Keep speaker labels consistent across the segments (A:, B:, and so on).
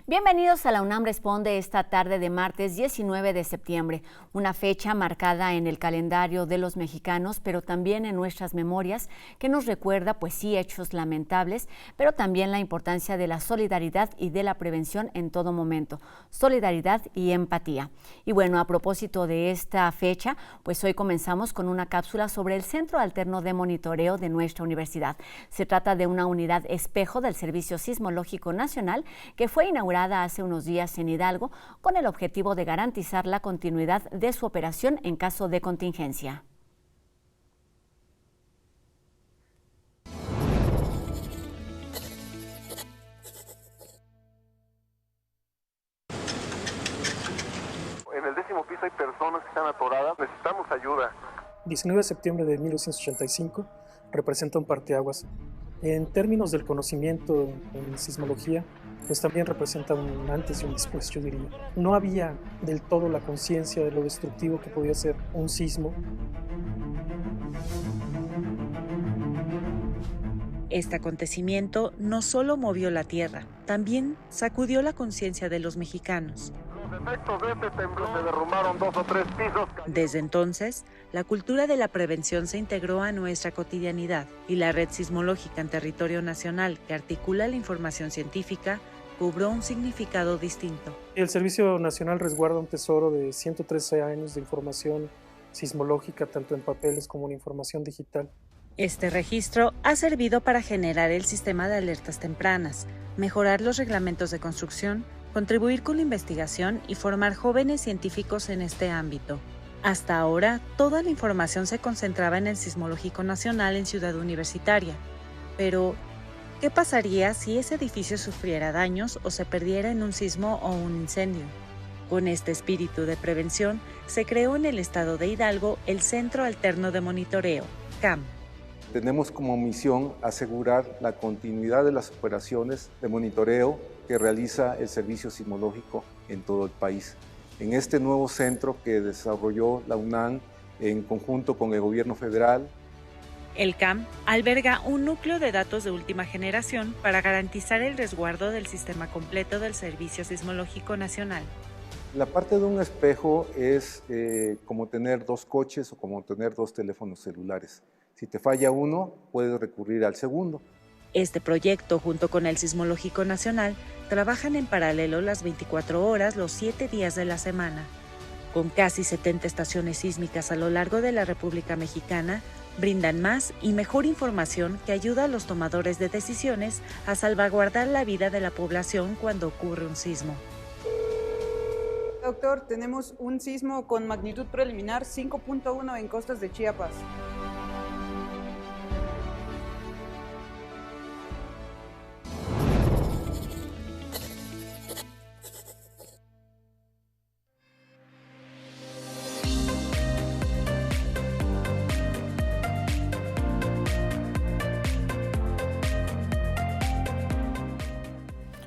A: Bienvenidos a la UNAM Responde esta tarde de martes 19 de septiembre, una fecha marcada en el calendario de los mexicanos, pero también en nuestras memorias, que nos recuerda, pues sí, hechos lamentables, pero también la importancia de la solidaridad y de la prevención en todo momento, solidaridad y empatía. Y bueno, a propósito de esta fecha, pues hoy comenzamos con una cápsula sobre el Centro Alterno de Monitoreo de nuestra universidad. Se trata de una unidad espejo del Servicio Sismológico Nacional que fue inaugurada hace unos días en Hidalgo con el objetivo de garantizar la continuidad de su operación en caso de contingencia.
B: En el 10º piso hay personas que están atoradas, necesitamos ayuda.
C: 19 de septiembre de 1985 representa un parteaguas. En términos del conocimiento en sismología, pues también representa un antes y un después, yo diría. No había del todo la conciencia de lo destructivo que podía ser un sismo.
D: Este acontecimiento no solo movió la tierra, también sacudió la conciencia de los mexicanos.
B: Los efectos de este temblor se derrumbaron 2 o 3 pisos.
D: Desde entonces, la cultura de la prevención se integró a nuestra cotidianidad y la red sismológica en territorio nacional que articula la información científica cobró un significado distinto.
C: El Servicio Nacional resguarda un tesoro de 113 años de información sismológica, tanto en papeles como en información digital.
D: Este registro ha servido para generar el sistema de alertas tempranas, mejorar los reglamentos de construcción, contribuir con la investigación y formar jóvenes científicos en este ámbito. Hasta ahora, toda la información se concentraba en el Sismológico Nacional en Ciudad Universitaria. Pero, ¿qué pasaría si ese edificio sufriera daños o se perdiera en un sismo o un incendio? Con este espíritu de prevención, se creó en el estado de Hidalgo el Centro Alterno de Monitoreo, CAM.
E: Tenemos como misión asegurar la continuidad de las operaciones de monitoreo que realiza el Servicio Sismológico en todo el país. En este nuevo centro que desarrolló la UNAM en conjunto con el gobierno federal,
D: el CAM alberga un núcleo de datos de última generación para garantizar el resguardo del sistema completo del Servicio Sismológico Nacional.
E: La parte de un espejo es como tener 2 coches o como tener 2 teléfonos celulares. Si te falla uno, puedes recurrir al segundo.
D: Este proyecto, junto con el Sismológico Nacional, trabajan en paralelo las 24 horas, los 7 días de la semana. Con casi 70 estaciones sísmicas a lo largo de la República Mexicana, brindan más y mejor información que ayuda a los tomadores de decisiones a salvaguardar la vida de la población cuando ocurre un sismo.
F: Doctor, tenemos un sismo con magnitud preliminar 5.1 en costas de Chiapas.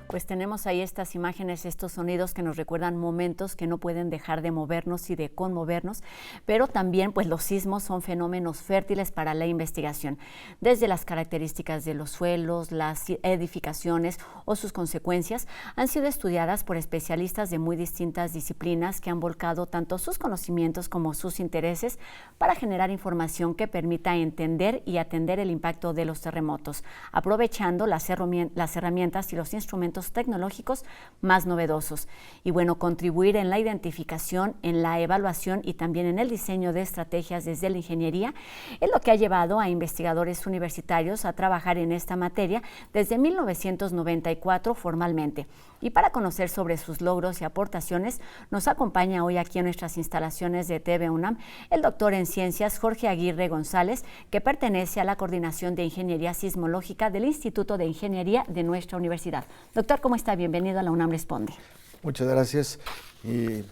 A: Pues tenemos ahí estas imágenes, estos sonidos que nos recuerdan momentos que no pueden dejar de movernos y de conmovernos, pero también pues los sismos son fenómenos fértiles para la investigación, desde las características de los suelos, las edificaciones o sus consecuencias han sido estudiadas por especialistas de muy distintas disciplinas que han volcado tanto sus conocimientos como sus intereses para generar información que permita entender y atender el impacto de los terremotos, aprovechando las herramientas y los instrumentos tecnológicos más novedosos. Y bueno, contribuir en la identificación, en la evaluación y también en el diseño de estrategias desde la ingeniería es lo que ha llevado a investigadores universitarios a trabajar en esta materia desde 1994 formalmente. Y para conocer sobre sus logros y aportaciones, nos acompaña hoy aquí en nuestras instalaciones de TV UNAM el doctor en ciencias Jorge Aguirre González, que pertenece a la Coordinación de Ingeniería Sismológica del Instituto de Ingeniería de nuestra universidad. Doctor, ¿cómo está? Bienvenido a la UNAM Responde.
G: Muchas gracias. Y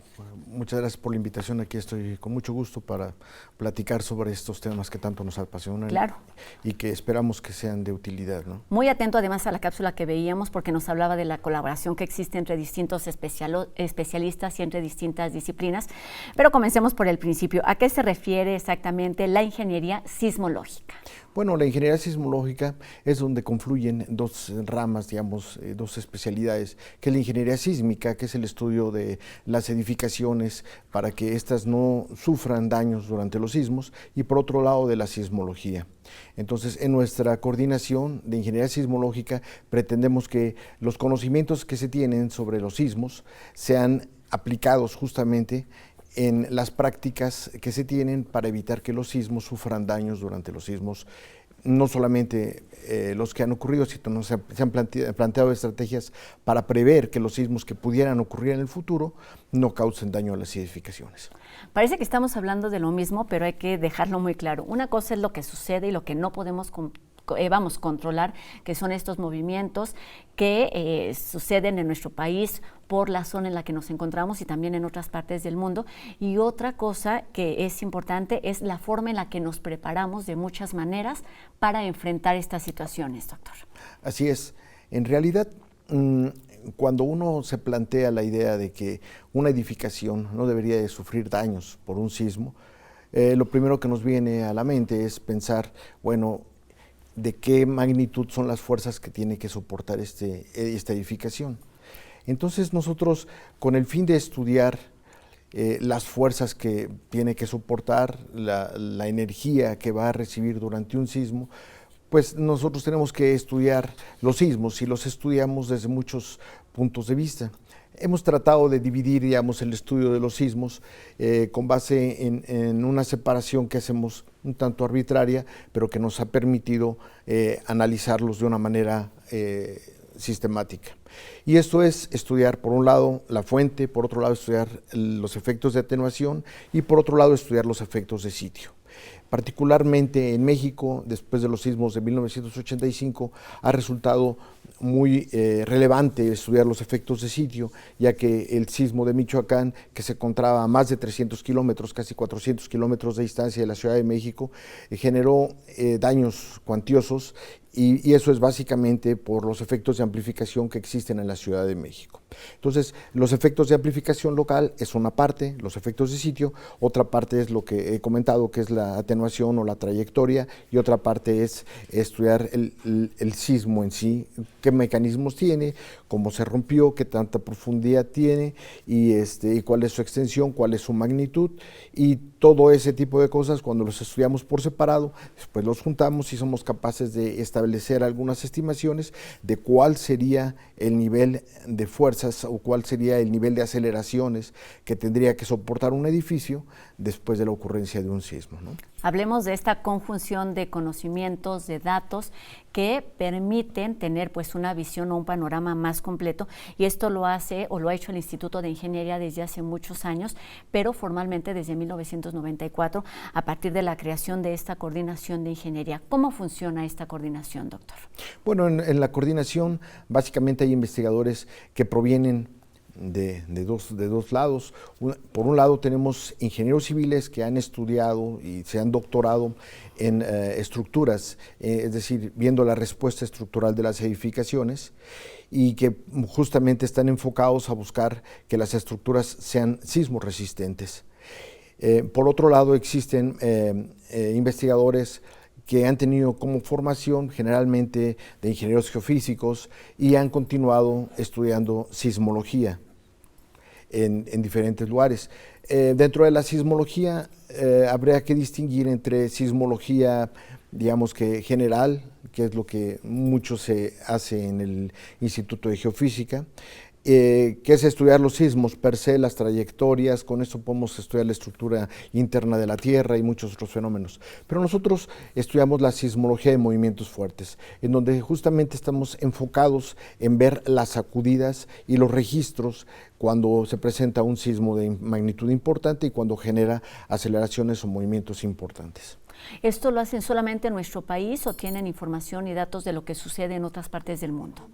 G: muchas gracias por la invitación. Aquí estoy con mucho gusto para platicar sobre estos temas que tanto nos apasionan.
A: Claro.
G: Y que esperamos que sean de utilidad, ¿no?
A: Muy atento además a la cápsula que veíamos, porque nos hablaba de la colaboración que existe entre distintos especialistas y entre distintas disciplinas. Pero comencemos por el principio. ¿A qué se refiere exactamente la ingeniería sismológica?
G: Bueno, la ingeniería sismológica es donde confluyen dos ramas, digamos, dos especialidades, que es la ingeniería sísmica, que es el estudio de las edificaciones para que éstas no sufran daños durante los sismos, y por otro lado de la sismología. Entonces, en nuestra coordinación de ingeniería sismológica pretendemos que los conocimientos que se tienen sobre los sismos sean aplicados justamente en las prácticas que se tienen para evitar que los sismos sufran daños durante los sismos, no solamente los que han ocurrido, sino se han planteado estrategias para prever que los sismos que pudieran ocurrir en el futuro no causen daño a las edificaciones.
A: Parece que estamos hablando de lo mismo, pero hay que dejarlo muy claro. Una cosa es lo que sucede y lo que no podemos controlar, que son estos movimientos que suceden en nuestro país por la zona en la que nos encontramos y también en otras partes del mundo. Y otra cosa que es importante es la forma en la que nos preparamos de muchas maneras para enfrentar estas situaciones, doctor.
G: Así es. En realidad, cuando uno se plantea la idea de que una edificación no debería de sufrir daños por un sismo, lo primero que nos viene a la mente es pensar, bueno, de qué magnitud son las fuerzas que tiene que soportar esta edificación. Entonces nosotros, con el fin de estudiar las fuerzas que tiene que soportar, la energía que va a recibir durante un sismo, pues nosotros tenemos que estudiar los sismos, y los estudiamos desde muchos puntos de vista. Hemos tratado de dividir, digamos, el estudio de los sismos con base en una separación que hacemos un tanto arbitraria, pero que nos ha permitido analizarlos de una manera sistemática. Y esto es estudiar, por un lado, la fuente, por otro lado, estudiar los efectos de atenuación, y por otro lado, estudiar los efectos de sitio. Particularmente en México, después de los sismos de 1985, ha resultado muy relevante estudiar los efectos de sitio, ya que el sismo de Michoacán, que se encontraba a más de 300 kilómetros, casi 400 kilómetros de distancia de la Ciudad de México, generó daños cuantiosos, y eso es básicamente por los efectos de amplificación que existen en la Ciudad de México. Entonces, los efectos de amplificación local es una parte, los efectos de sitio, otra parte es lo que he comentado, que es la atenuación o la trayectoria, y otra parte es estudiar el sismo en sí, qué mecanismos tiene, cómo se rompió, qué tanta profundidad tiene, y cuál es su extensión, cuál es su magnitud, y todo ese tipo de cosas, cuando los estudiamos por separado, después los juntamos y somos capaces de establecer algunas estimaciones de cuál sería el nivel de fuerzas o cuál sería el nivel de aceleraciones que tendría que soportar un edificio después de la ocurrencia de un sismo, ¿no?
A: Hablemos de esta conjunción de conocimientos, de datos que permiten tener pues una visión o un panorama más completo, y esto lo hace o lo ha hecho el Instituto de Ingeniería desde hace muchos años, pero formalmente desde 1994, a partir de la creación de esta coordinación de ingeniería. ¿Cómo funciona esta coordinación, doctor?
G: Bueno, en la coordinación básicamente hay investigadores que provienen de dos lados. Por un lado tenemos ingenieros civiles que han estudiado y se han doctorado en estructuras, es decir, viendo la respuesta estructural de las edificaciones, y que justamente están enfocados a buscar que las estructuras sean sismo resistentes. Por otro lado existen investigadores que han tenido como formación generalmente de ingenieros geofísicos y han continuado estudiando sismología en diferentes lugares. Dentro de la sismología habría que distinguir entre sismología, digamos que general, que es lo que mucho se hace en el Instituto de Geofísica, que es estudiar los sismos per se, las trayectorias. Con esto podemos estudiar la estructura interna de la Tierra y muchos otros fenómenos. Pero nosotros estudiamos la sismología de movimientos fuertes, en donde justamente estamos enfocados en ver las sacudidas y los registros cuando se presenta un sismo de magnitud importante y cuando genera aceleraciones o movimientos importantes.
A: ¿Esto lo hacen solamente en nuestro país o tienen información y datos de lo que sucede en otras partes del mundo?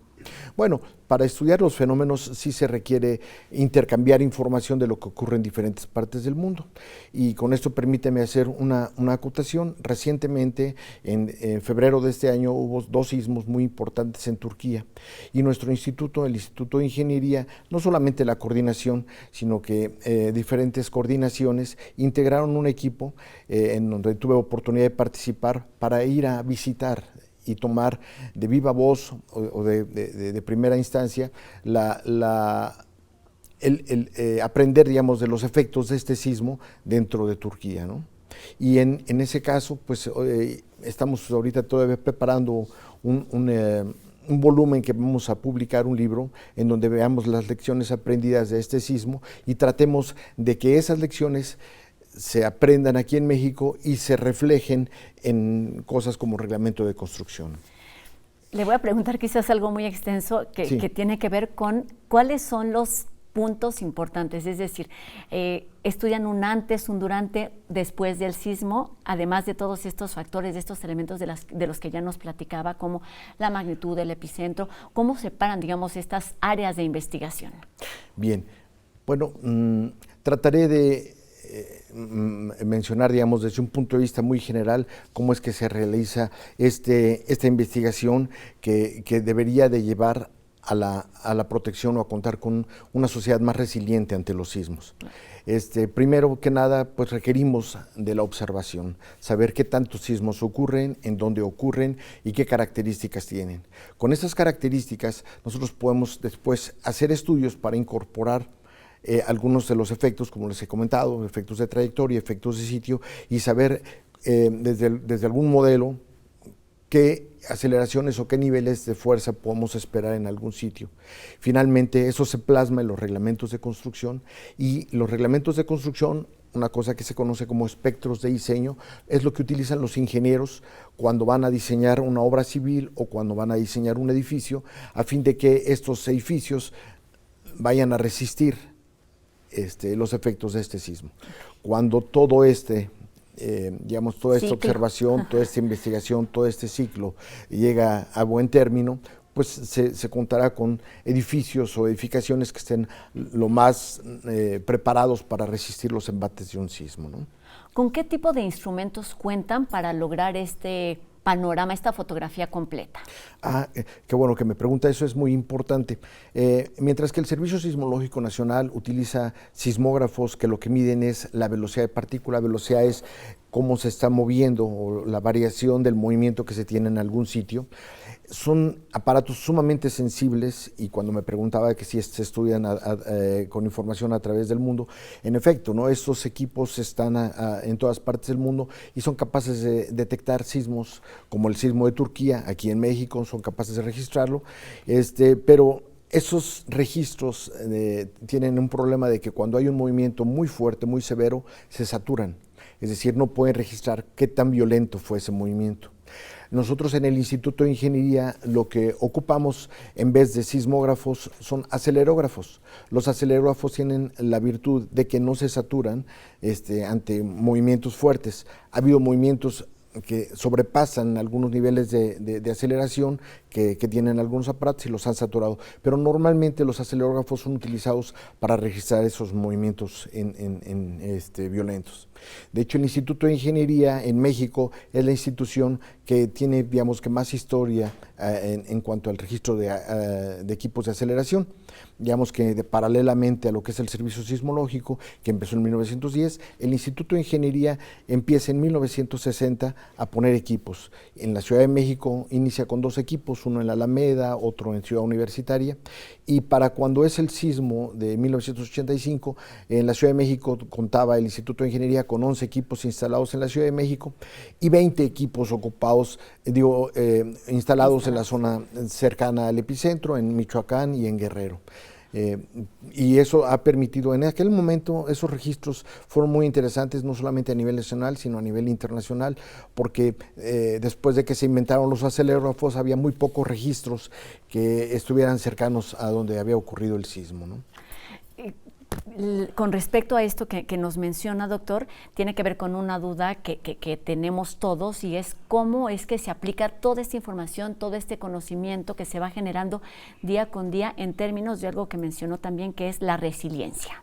G: Bueno, para estudiar los fenómenos sí se requiere intercambiar información de lo que ocurre en diferentes partes del mundo. Y con esto permíteme hacer una acotación. Recientemente, en febrero de este año, hubo 2 sismos muy importantes en Turquía. Y nuestro instituto, el Instituto de Ingeniería, no solamente la coordinación, sino que diferentes coordinaciones integraron un equipo en donde tuve oportunidad de participar para ir a visitar y tomar de viva voz o de primera instancia aprender, digamos, de los efectos de este sismo dentro de Turquía, ¿no? Y en ese caso, pues estamos ahorita todavía preparando un volumen que vamos a publicar, un libro, en donde veamos las lecciones aprendidas de este sismo y tratemos de que esas lecciones se aprendan aquí en México y se reflejen en cosas como reglamento de construcción.
A: Le voy a preguntar quizás algo muy extenso que tiene que ver con cuáles son los puntos importantes, es decir, estudian un antes, un durante, después del sismo, además de todos estos factores, de estos elementos de los que ya nos platicaba, como la magnitud del epicentro, ¿cómo separan, digamos, estas áreas de investigación? Bien,
G: bueno, trataré de mencionar, digamos, desde un punto de vista muy general, cómo es que se realiza esta investigación que debería de llevar a la protección o a contar con una sociedad más resiliente ante los sismos. Primero que nada, pues requerimos de la observación, saber qué tantos sismos ocurren, en dónde ocurren y qué características tienen. Con esas características, nosotros podemos después hacer estudios para incorporar algunos de los efectos, como les he comentado, efectos de trayectoria, efectos de sitio, y saber desde algún modelo qué aceleraciones o qué niveles de fuerza podemos esperar en algún sitio. Finalmente, eso se plasma en los reglamentos de construcción, y los reglamentos de construcción, una cosa que se conoce como espectros de diseño, es lo que utilizan los ingenieros cuando van a diseñar una obra civil o cuando van a diseñar un edificio, a fin de que estos edificios vayan a resistir los efectos de este sismo. Cuando todo digamos, toda esta observación, toda esta investigación, todo este ciclo llega a buen término, pues se contará con edificios o edificaciones que estén lo más preparados para resistir los embates de un sismo, ¿no?
A: ¿Con qué tipo de instrumentos cuentan para lograr este panorama, esta fotografía completa?
G: Qué bueno que me pregunta, eso es muy importante. Mientras que el Servicio Sismológico Nacional utiliza sismógrafos que lo que miden es la velocidad de partícula, velocidad es cómo se está moviendo o la variación del movimiento que se tiene en algún sitio. Son aparatos sumamente sensibles, y cuando me preguntaba que si se estudian con información a través del mundo, en efecto, ¿no? Estos equipos están en todas partes del mundo y son capaces de detectar sismos como el sismo de Turquía. Aquí en México son capaces de registrarlo, pero esos registros tienen un problema de que cuando hay un movimiento muy fuerte, muy severo, se saturan, es decir, no pueden registrar qué tan violento fue ese movimiento. Nosotros en el Instituto de Ingeniería lo que ocupamos en vez de sismógrafos son acelerógrafos. Los acelerógrafos tienen la virtud de que no se saturan ante movimientos fuertes. Ha habido movimientos que sobrepasan algunos niveles de aceleración que tienen algunos aparatos y los han saturado, pero normalmente los acelerógrafos son utilizados para registrar esos movimientos violentos. De hecho, el Instituto de Ingeniería en México es la institución que tiene, digamos, que más historia en cuanto al registro de equipos de aceleración. Digamos que paralelamente a lo que es el Servicio Sismológico, que empezó en 1910, el Instituto de Ingeniería empieza en 1960 a poner equipos. En la Ciudad de México inicia con 2 equipos, uno en la Alameda, otro en Ciudad Universitaria, y para cuando es el sismo de 1985, en la Ciudad de México contaba el Instituto de Ingeniería con 11 equipos instalados en la Ciudad de México y 20 equipos ocupados, instalados en la zona cercana al epicentro, en Michoacán y en Guerrero. Y eso ha permitido, en aquel momento esos registros fueron muy interesantes, no solamente a nivel nacional, sino a nivel internacional, porque después de que se inventaron los acelerógrafos había muy pocos registros que estuvieran cercanos a donde había ocurrido el sismo, ¿no?
A: con respecto a esto que nos menciona, doctor, tiene que ver con una duda que tenemos todos, y es cómo es que se aplica toda esta información, todo este conocimiento que se va generando día con día en términos de algo que mencionó también, que es la resiliencia.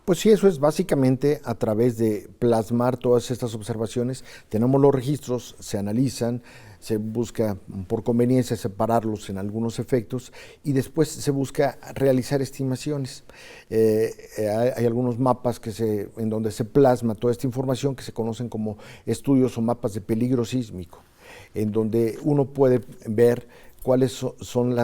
G: Pues sí, eso es básicamente a través de plasmar todas estas observaciones. Tenemos los registros, se analizan, se busca por conveniencia separarlos en algunos efectos y después se busca realizar estimaciones. Hay algunos mapas en donde se plasma toda esta información que se conocen como estudios o mapas de peligro sísmico, en donde uno puede ver cuáles son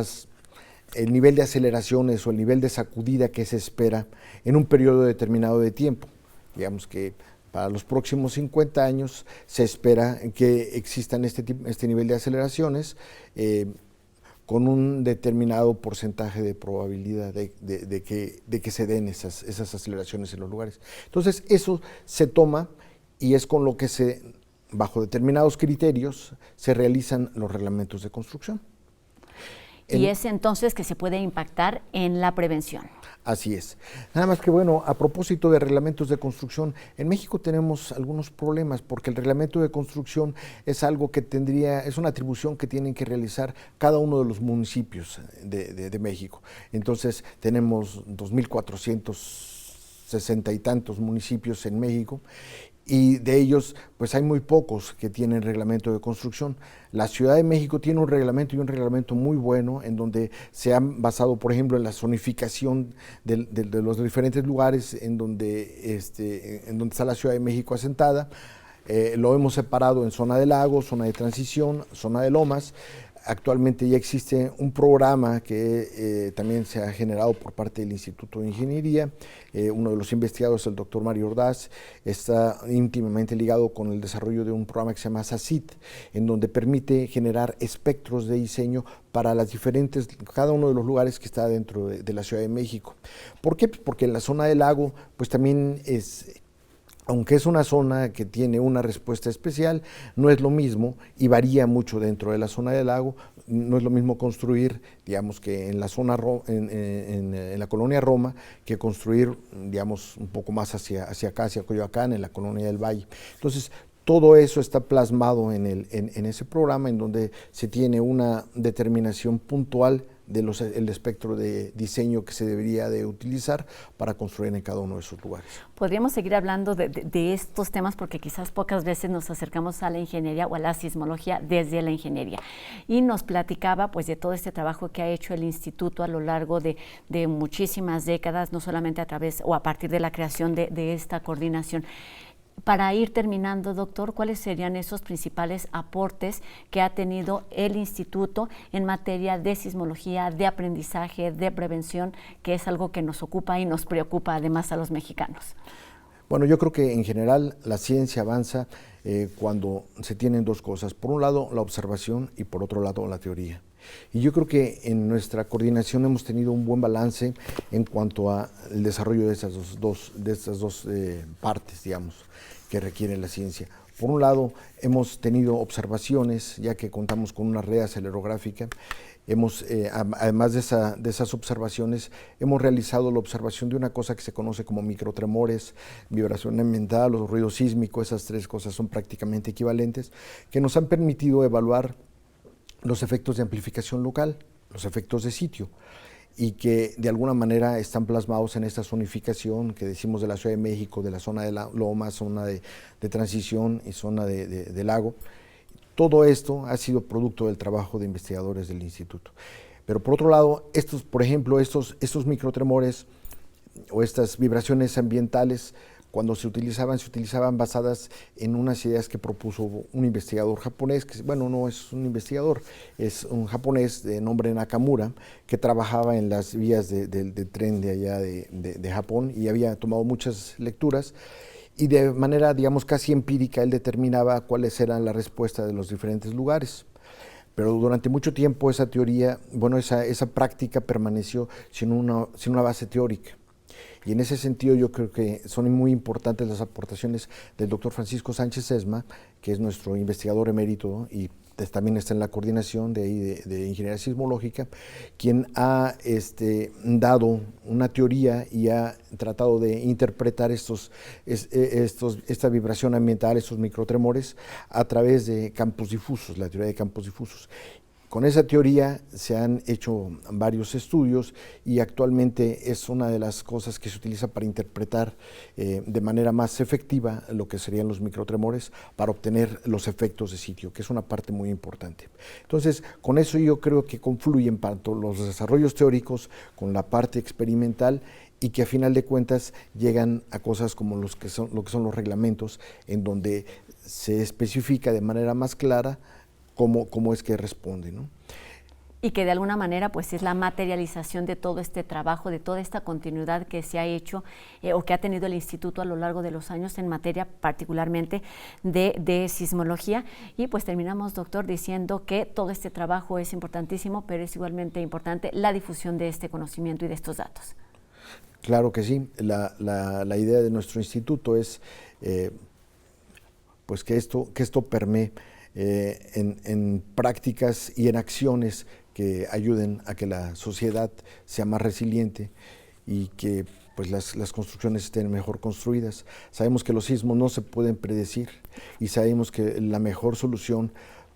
G: el nivel de aceleraciones o el nivel de sacudida que se espera en un periodo determinado de tiempo. Digamos que para los próximos 50 años se espera que existan este nivel de aceleraciones con un determinado porcentaje de probabilidad de que se den esas aceleraciones en los lugares. Entonces eso se toma y es con lo que bajo determinados criterios se realizan los reglamentos de construcción.
A: Y es entonces que se puede impactar en la prevención.
G: Así es. Nada más que bueno, a propósito de reglamentos de construcción, en México tenemos algunos problemas porque el reglamento de construcción es algo que es una atribución que tienen que realizar cada uno de los municipios de México. Entonces tenemos 2,460 y tantos municipios en México, y de ellos pues hay muy pocos que tienen reglamento de construcción. La Ciudad de México tiene un reglamento, y un reglamento muy bueno, en donde se han basado, por ejemplo, en la zonificación de los diferentes lugares en donde está la Ciudad de México asentada. Lo hemos separado en zona de lago, zona de transición, zona de lomas. Actualmente ya existe un programa que también se ha generado por parte del Instituto de Ingeniería. Uno de los investigadores, el doctor Mario Ordaz, está íntimamente ligado con el desarrollo de un programa que se llama SACIT, en donde permite generar espectros de diseño para cada uno de los lugares que está dentro de la Ciudad de México. ¿Por qué? Porque en la zona del lago, pues también aunque es una zona que tiene una respuesta especial, no es lo mismo y varía mucho dentro de la zona del lago. No es lo mismo construir, digamos, que en la zona en la colonia Roma, que construir, digamos, un poco más hacia acá, hacia Coyoacán, en la colonia del Valle. Entonces, todo eso está plasmado en ese programa, en donde se tiene una determinación puntual el espectro de diseño que se debería de utilizar para construir en cada uno de esos lugares.
A: Podríamos seguir hablando de estos temas porque quizás pocas veces nos acercamos a la ingeniería o a la sismología desde la ingeniería. Y nos platicaba pues de todo este trabajo que ha hecho el instituto a lo largo de muchísimas décadas, no solamente a través o a partir de la creación de esta coordinación. Para ir terminando, doctor, ¿cuáles serían esos principales aportes que ha tenido el instituto en materia de sismología, de aprendizaje, de prevención, que es algo que nos ocupa y nos preocupa además a los mexicanos?
G: Bueno, yo creo que en general la ciencia avanza cuando se tienen dos cosas. Por un lado, la observación, y por otro lado, la teoría. Y yo creo que en nuestra coordinación hemos tenido un buen balance en cuanto al desarrollo de estas dos partes, digamos, que requiere la ciencia. Por un lado, hemos tenido observaciones, ya que contamos con una red acelerográfica. Además de esas observaciones, hemos realizado la observación de una cosa que se conoce como microtremores, vibración ambiental o ruido sísmico. Esas tres cosas son prácticamente equivalentes, que nos han permitido evaluar los efectos de amplificación local, los efectos de sitio, y que de alguna manera están plasmados en esta zonificación que decimos de la Ciudad de México, de la zona de la Loma, zona de transición y zona de lago. Todo esto ha sido producto del trabajo de investigadores del instituto. Pero por otro lado, por ejemplo, estos microtremores o estas vibraciones ambientales, cuando se utilizaban basadas en unas ideas que propuso un investigador japonés, que bueno, no es un investigador, es un japonés de nombre Nakamura, que trabajaba en las vías de tren de allá de Japón y había tomado muchas lecturas, y de manera, digamos, casi empírica, él determinaba cuáles eran las respuestas de los diferentes lugares. Pero durante mucho tiempo esa teoría, esa práctica permaneció sin una base teórica. Y en ese sentido yo creo que son muy importantes las aportaciones del doctor Francisco Sánchez Sesma, que es nuestro investigador emérito y también está en la coordinación de Ingeniería Sismológica, quien ha dado una teoría y ha tratado de interpretar esta vibración ambiental, estos microtremores, a través de campos difusos, la teoría de campos difusos. Con esa teoría se han hecho varios estudios y actualmente es una de las cosas que se utiliza para interpretar de manera más efectiva lo que serían los microtremores para obtener los efectos de sitio, que es una parte muy importante. Entonces, con eso yo creo que confluyen tanto los desarrollos teóricos con la parte experimental y que a final de cuentas llegan a cosas como lo que son los reglamentos, en donde se especifica de manera más clara cómo es que responde, ¿no?
A: Y que de alguna manera pues es la materialización de todo este trabajo, de toda esta continuidad que se ha hecho o que ha tenido el instituto a lo largo de los años en materia particularmente de sismología. Y pues terminamos, doctor, diciendo que todo este trabajo es importantísimo, pero es igualmente importante la difusión de este conocimiento y de estos datos.
G: Claro que sí. La idea de nuestro instituto es pues que esto permee en prácticas y en acciones que ayuden a que la sociedad sea más resiliente y que pues las construcciones estén mejor construidas. Sabemos que los sismos no se pueden predecir y sabemos que la mejor solución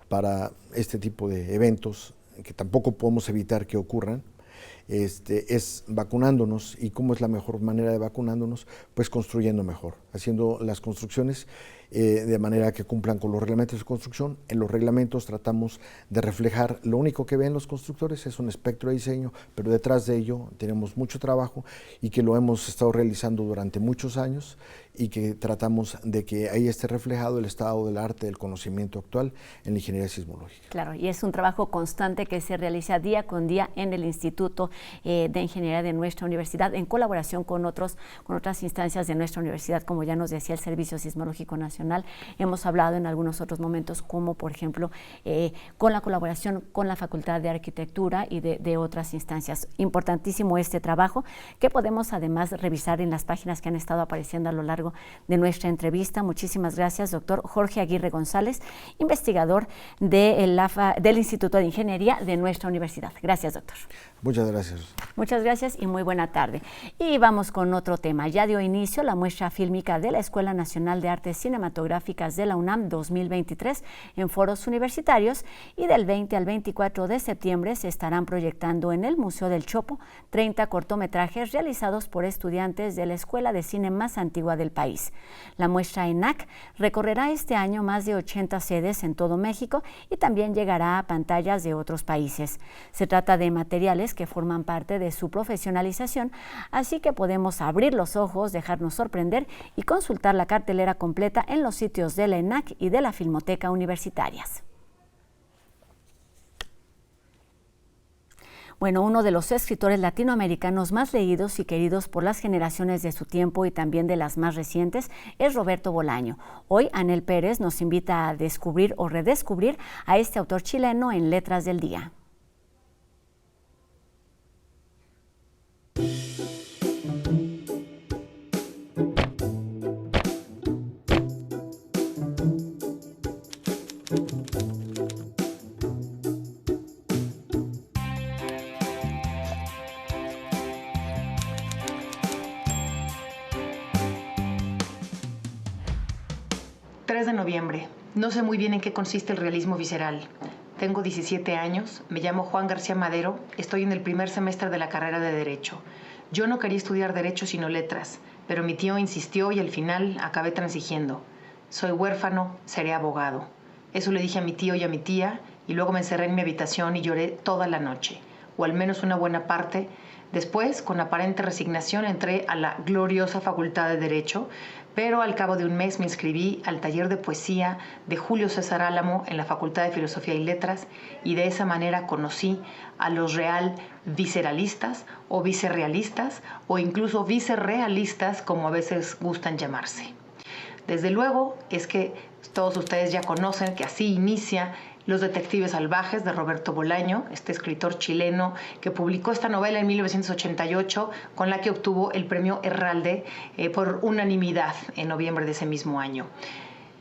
G: para este tipo de eventos, que tampoco podemos evitar que ocurran, es vacunándonos. ¿Y cómo es la mejor manera de vacunándonos? Pues construyendo mejor, haciendo las construcciones de manera que cumplan con los reglamentos de construcción. En los reglamentos tratamos de reflejar, lo único que ven los constructores es un espectro de diseño, pero detrás de ello tenemos mucho trabajo y que lo hemos estado realizando durante muchos años y que tratamos de que ahí esté reflejado el estado del arte del conocimiento actual en la ingeniería sismológica.
A: Claro, y es un trabajo constante que se realiza día con día en el Instituto de Ingeniería de nuestra universidad, en colaboración con otras instancias de nuestra universidad, como ya nos decía el Servicio Sismológico Nacional. Hemos hablado en algunos otros momentos, como por ejemplo con la colaboración con la Facultad de Arquitectura y de otras instancias. Importantísimo este trabajo, que podemos además revisar en las páginas que han estado apareciendo a lo largo de nuestra entrevista. Muchísimas gracias, doctor Jorge Aguirre González, investigador del Instituto de Ingeniería de nuestra universidad. Gracias, doctor.
G: Muchas gracias.
A: Muchas gracias y muy buena tarde. Y vamos con otro tema. Ya dio inicio la muestra fílmica de la Escuela Nacional de Artes Cinematográficas de la UNAM 2023 en foros universitarios, y del 20 al 24 de septiembre se estarán proyectando en el Museo del Chopo 30 cortometrajes realizados por estudiantes de la escuela de cine más antigua del país. La muestra ENAC recorrerá este año más de 80 sedes en todo México y también llegará a pantallas de otros países. Se trata de materiales que forman parte de su profesionalización, así que podemos abrir los ojos, dejarnos sorprender y consultar la cartelera completa en los sitios de la ENAC y de la Filmoteca Universitarias. Bueno, uno de los escritores latinoamericanos más leídos y queridos por las generaciones de su tiempo y también de las más recientes es Roberto Bolaño. Hoy Anel Pérez nos invita a descubrir o redescubrir a este autor chileno en Letras del Día.
H: De noviembre. No sé muy bien en qué consiste el realismo visceral. Tengo 17 años, me llamo Juan García Madero, estoy en el primer semestre de la carrera de Derecho. Yo no quería estudiar Derecho sino Letras, pero mi tío insistió y al final acabé transigiendo. Soy huérfano, seré abogado. Eso le dije a mi tío y a mi tía, y luego me encerré en mi habitación y lloré toda la noche, o al menos una buena parte. Después, con aparente resignación, entré a la gloriosa Facultad de Derecho, pero al cabo de un mes me inscribí al taller de poesía de Julio César Álamo en la Facultad de Filosofía y Letras, y de esa manera conocí a los real visceralistas o vicerrealistas o incluso vicerrealistas, como a veces gustan llamarse. Desde luego es que todos ustedes ya conocen que así inicia Los detectives salvajes de Roberto Bolaño, este escritor chileno que publicó esta novela en 1988, con la que obtuvo el premio Herralde por unanimidad en noviembre de ese mismo año.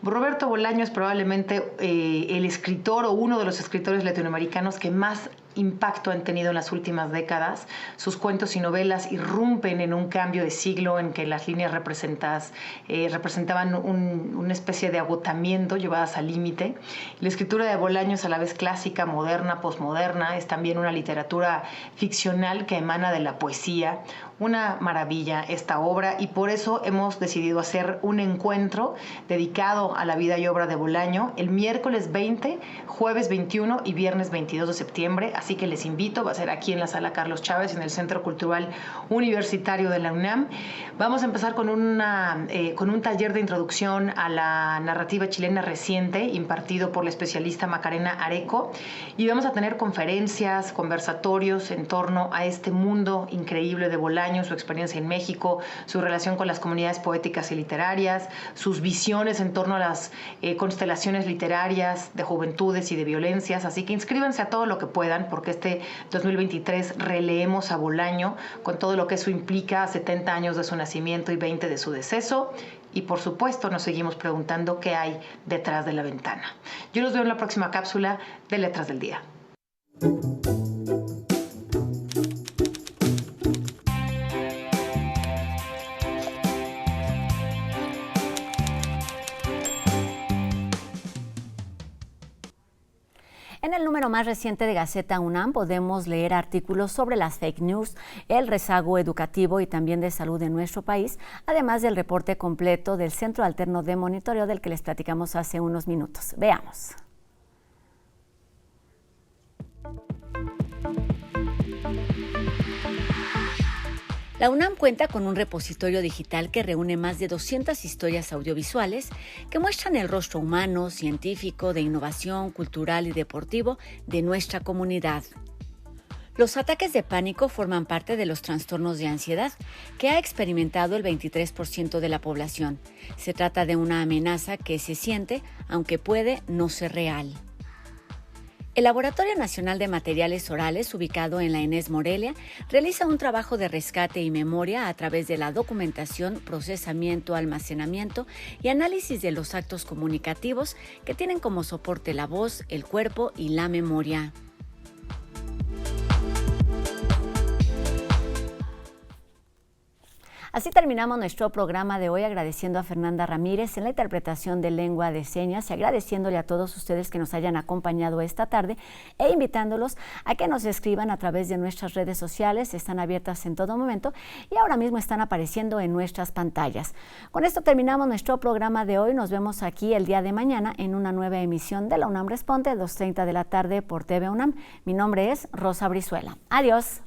H: Roberto Bolaño es probablemente el escritor o uno de los escritores latinoamericanos que más impacto han tenido en las últimas décadas. Sus cuentos y novelas irrumpen en un cambio de siglo en que las líneas representaban una especie de agotamiento llevadas al límite. La escritura de Bolaño es a la vez clásica, moderna, posmoderna, es también una literatura ficcional que emana de la poesía. Una maravilla esta obra, y por eso hemos decidido hacer un encuentro dedicado a la vida y obra de Bolaño el miércoles 20, jueves 21 y viernes 22 de septiembre. Así que les invito, va a ser aquí en la Sala Carlos Chávez, en el Centro Cultural Universitario de la UNAM. Vamos a empezar con un taller de introducción a la narrativa chilena reciente, impartido por la especialista Macarena Areco, y vamos a tener conferencias, conversatorios en torno a este mundo increíble de Bolaño, su experiencia en México, su relación con las comunidades poéticas y literarias, sus visiones en torno a las constelaciones literarias de juventudes y de violencias. Así que inscríbanse a todo lo que puedan, porque este 2023 releemos a Bolaño con todo lo que eso implica, 70 años de su nacimiento y 20 de su deceso. Y por supuesto nos seguimos preguntando qué hay detrás de la ventana. Yo los veo en la próxima cápsula de Letras del Día.
A: En el número más reciente de Gaceta UNAM podemos leer artículos sobre las fake news, el rezago educativo y también de salud en nuestro país, además del reporte completo del Centro Alterno de Monitoreo del que les platicamos hace unos minutos. Veamos. La UNAM cuenta con un repositorio digital que reúne más de 200 historias audiovisuales que muestran el rostro humano, científico, de innovación, cultural y deportivo de nuestra comunidad. Los ataques de pánico forman parte de los trastornos de ansiedad que ha experimentado el 23% de la población. Se trata de una amenaza que se siente, aunque puede no ser real. El Laboratorio Nacional de Materiales Orales, ubicado en la ENES Morelia, realiza un trabajo de rescate y memoria a través de la documentación, procesamiento, almacenamiento y análisis de los actos comunicativos que tienen como soporte la voz, el cuerpo y la memoria. Así terminamos nuestro programa de hoy, agradeciendo a Fernanda Ramírez en la interpretación de lengua de señas y agradeciéndole a todos ustedes que nos hayan acompañado esta tarde e invitándolos a que nos escriban a través de nuestras redes sociales. Están abiertas en todo momento y ahora mismo están apareciendo en nuestras pantallas. Con esto terminamos nuestro programa de hoy. Nos vemos aquí el día de mañana en una nueva emisión de La UNAM Responde, 2:30 de la tarde por TV UNAM. Mi nombre es Rosa Brizuela. Adiós.